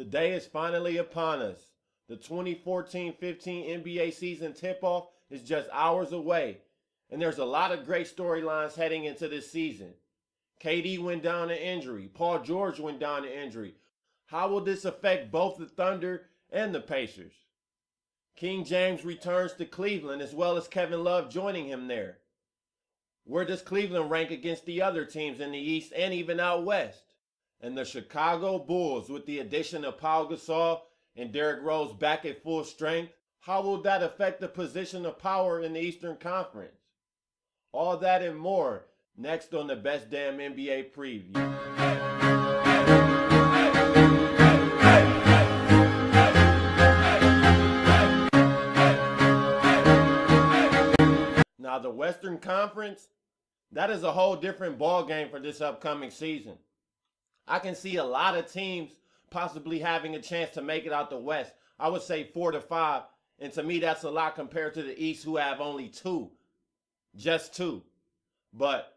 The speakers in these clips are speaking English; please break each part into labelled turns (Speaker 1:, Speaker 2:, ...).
Speaker 1: The day is finally upon us. The 2014-15 NBA season tip-off is just hours away, and there's a lot of great storylines heading into this season. KD went down to injury. Paul George went down to injury. How will this affect both the Thunder and the Pacers? King James returns to Cleveland, as well as Kevin Love joining him there. Where does Cleveland rank against the other teams in the East and even out West? And the Chicago Bulls, with the addition of Pau Gasol and Derrick Rose back at full strength, how will that affect the position of power in the Eastern Conference? All that and more next on the Best Damn NBA Preview. Now the Western Conference, that is a whole different ball game for this upcoming season. I can see a lot of teams possibly having a chance to make it out the West. I would say 4 to 5. And to me, that's a lot compared to the East, who have only 2. Just 2. But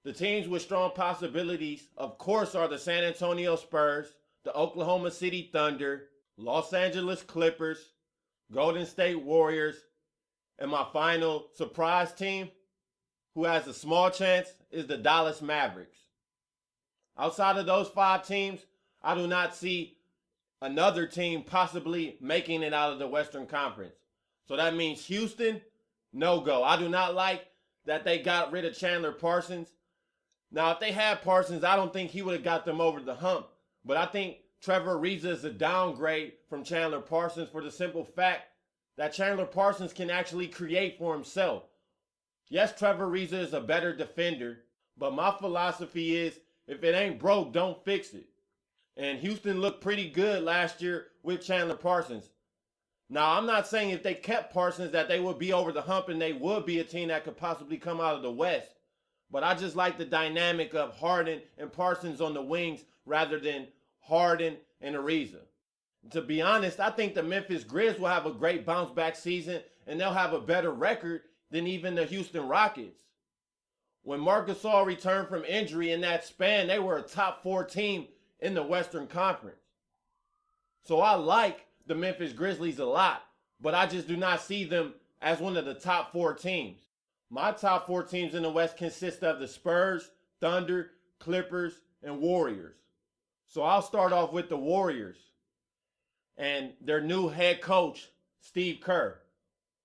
Speaker 1: the teams with strong possibilities, of course, are the San Antonio Spurs, the Oklahoma City Thunder, Los Angeles Clippers, Golden State Warriors, and my final surprise team, who has a small chance, is the Dallas Mavericks. Outside of those 5 teams, I do not see another team possibly making it out of the Western Conference. So that means Houston, no go. I do not like that they got rid of Chandler Parsons. Now, if they had Parsons, I don't think he would have got them over the hump. But I think Trevor Ariza is a downgrade from Chandler Parsons for the simple fact that Chandler Parsons can actually create for himself. Yes, Trevor Ariza is a better defender, but my philosophy is, if it ain't broke, don't fix it. And Houston looked pretty good last year with Chandler Parsons. Now, I'm not saying if they kept Parsons that they would be over the hump and they would be a team that could possibly come out of the West. But I just like the dynamic of Harden and Parsons on the wings rather than Harden and Ariza. To be honest, I think the Memphis Grizz will have a great bounce-back season, and they'll have a better record than even the Houston Rockets. When Marc Gasol returned from injury in that span, they were a top 4 team in the Western Conference. So I like the Memphis Grizzlies a lot, but I just do not see them as one of the top 4 teams. My top 4 teams in the West consist of the Spurs, Thunder, Clippers, and Warriors. So I'll start off with the Warriors and their new head coach, Steve Kerr,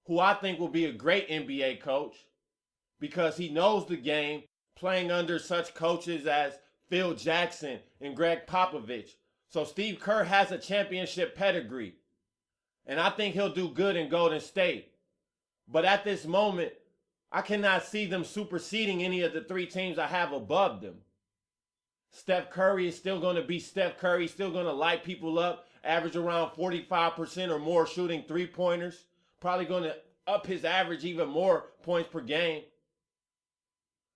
Speaker 1: who I think will be a great NBA coach because he knows the game, playing under such coaches as Phil Jackson and Greg Popovich. So Steve Kerr has a championship pedigree, and I think he'll do good in Golden State. But at this moment, I cannot see them superseding any of the 3 teams I have above them. Steph Curry is still going to be Steph Curry, still going to light people up, average around 45% or more shooting 3-pointers. Probably going to up his average even more points per game.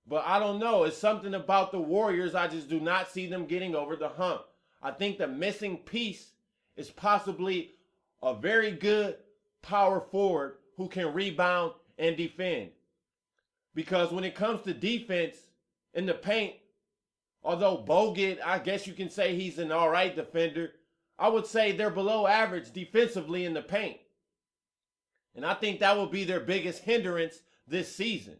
Speaker 1: But I don't know. It's something about the Warriors. I just do not see them getting over the hump. I think the missing piece is possibly a very good power forward who can rebound and defend. Because when it comes to defense in the paint, although Bogut, I guess you can say he's an all right defender, I would say they're below average defensively in the paint. And I think that will be their biggest hindrance this season.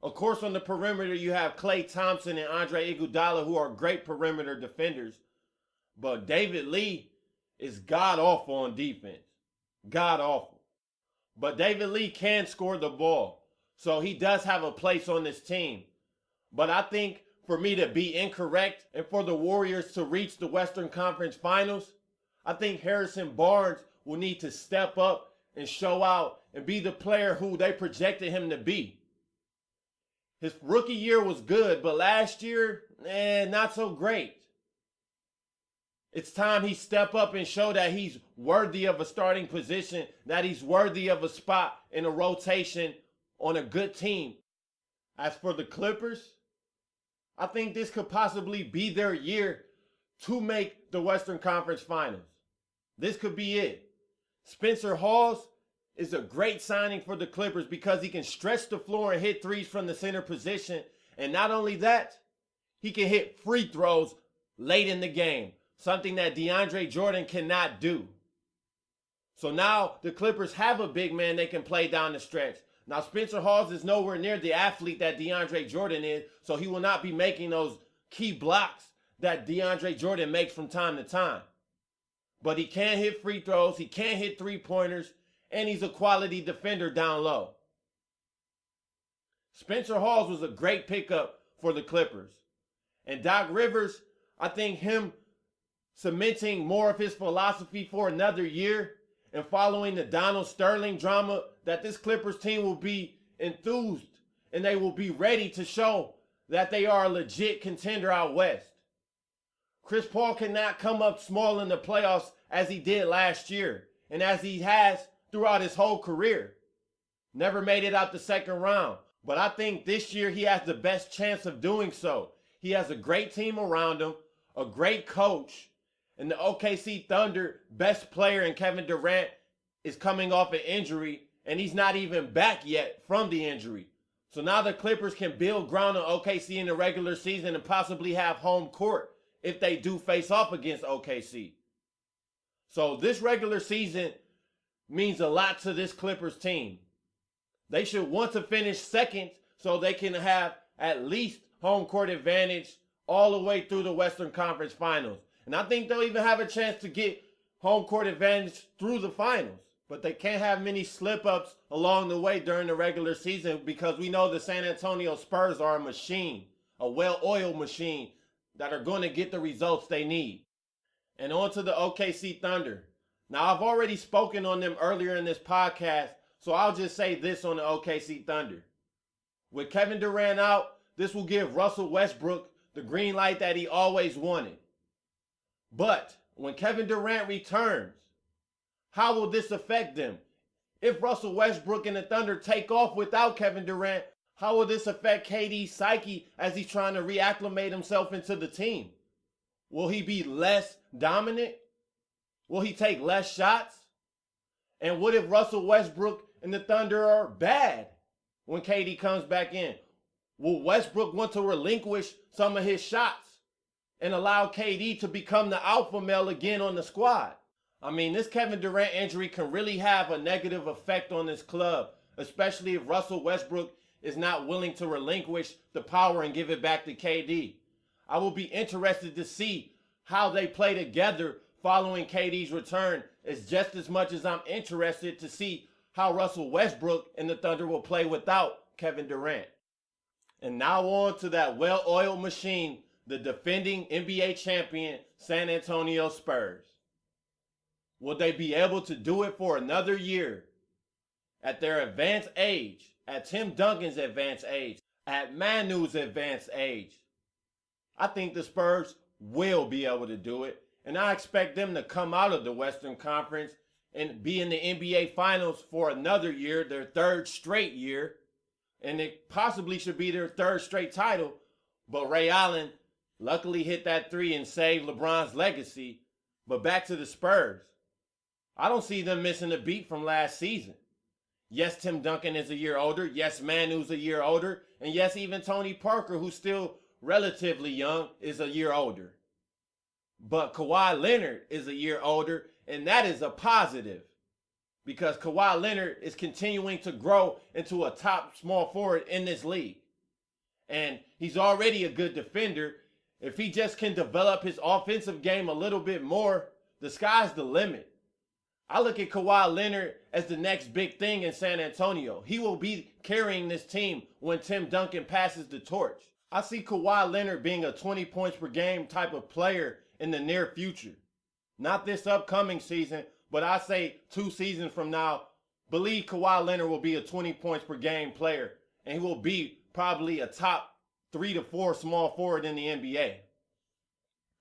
Speaker 1: Of course, on the perimeter, you have Klay Thompson and Andre Iguodala, who are great perimeter defenders. But David Lee is god-awful on defense. God-awful. But David Lee can score the ball. So he does have a place on this team. But I think for me to be incorrect and for the Warriors to reach the Western Conference Finals, I think Harrison Barnes will need to step up and show out and be the player who they projected him to be. His rookie year was good, but last year, not so great. It's time he step up and show that he's worthy of a starting position, that he's worthy of a spot in a rotation on a good team. As for the Clippers, I think this could possibly be their year to make the Western Conference Finals. This could be it. Spencer Hawes is a great signing for the Clippers because he can stretch the floor and hit threes from the center position. And not only that, he can hit free throws late in the game. something that DeAndre Jordan cannot do. So now the Clippers have a big man they can play down the stretch. Now Spencer Hawes is nowhere near the athlete that DeAndre Jordan is, so he will not be making those key blocks that DeAndre Jordan makes from time to time. But he can hit free throws, he can hit three-pointers, and he's a quality defender down low. Spencer Hawes was a great pickup for the Clippers. And Doc Rivers, I think him cementing more of his philosophy for another year and following the Donald Sterling drama, that this Clippers team will be enthused and they will be ready to show that they are a legit contender out west. Chris Paul cannot come up small in the playoffs as he did last year and as he has throughout his whole career. Never made it out the second round, but I think this year he has the best chance of doing so. He has a great team around him, a great coach, and the OKC Thunder best player in Kevin Durant is coming off an injury, and he's not even back yet from the injury. So now the Clippers can build ground on OKC in the regular season and possibly have home court if they do face off against OKC. So this regular season means a lot to this Clippers team. They should want to finish second so they can have at least home court advantage all the way through the Western Conference Finals. And I think they'll even have a chance to get home court advantage through the finals. But they can't have many slip-ups along the way during the regular season because we know the San Antonio Spurs are a machine, a well-oiled machine that are going to get the results they need. And on to the OKC Thunder. Now, I've already spoken on them earlier in this podcast, so I'll just say this on the OKC Thunder. With Kevin Durant out, this will give Russell Westbrook the green light that he always wanted. But when Kevin Durant returns, how will this affect them? If Russell Westbrook and the Thunder take off without Kevin Durant, how will this affect KD's psyche as he's trying to reacclimate himself into the team? Will he be less dominant? Will he take less shots? And what if Russell Westbrook and the Thunder are bad when KD comes back in? Will Westbrook want to relinquish some of his shots and allow KD to become the alpha male again on the squad? I mean, this Kevin Durant injury can really have a negative effect on this club, especially if Russell Westbrook is not willing to relinquish the power and give it back to KD. I will be interested to see how they play together following KD's return, is just as much as I'm interested to see how Russell Westbrook and the Thunder will play without Kevin Durant. And now on to that well-oiled machine, the defending NBA champion San Antonio Spurs. Will they be able to do it for another year at their advanced age, at Tim Duncan's advanced age, at Manu's advanced age? I think the Spurs will be able to do it, and I expect them to come out of the Western Conference and be in the NBA Finals for another year, their third straight year, and it possibly should be their third straight title, but Ray Allen luckily hit that three and saved LeBron's legacy. But back to the Spurs. I don't see them missing a beat from last season. Yes, Tim Duncan is a year older. Yes, Manu's a year older. And yes, even Tony Parker, who's still relatively young, is a year older. But Kawhi Leonard is a year older, and that is a positive because Kawhi Leonard is continuing to grow into a top small forward in this league. And he's already a good defender. If he just can develop his offensive game a little bit more, the sky's the limit. I look at Kawhi Leonard as the next big thing in San Antonio. He will be carrying this team when Tim Duncan passes the torch. I see Kawhi Leonard being a 20 points per game type of player in the near future. Not this upcoming season, but I say 2 seasons from now, believe Kawhi Leonard will be a 20 points per game player, and he will be probably a top 3 to 4 small forward in the NBA.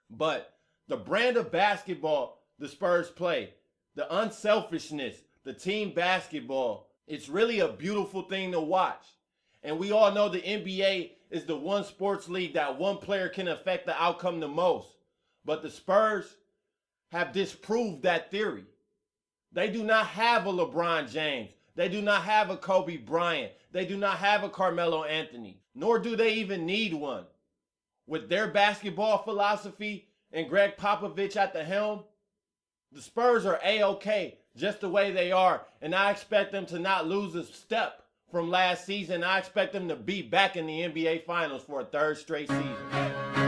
Speaker 1: But the brand of basketball the Spurs play, the unselfishness, the team basketball, it's really a beautiful thing to watch. And we all know the NBA is the one sports league that one player can affect the outcome the most. But the Spurs have disproved that theory. They do not have a LeBron James. They do not have a Kobe Bryant. They do not have a Carmelo Anthony. Nor do they even need one. With their basketball philosophy and Greg Popovich at the helm, the Spurs are A-OK just the way they are. And I expect them to not lose a step from last season. I expect them to be back in the NBA Finals for a third straight season.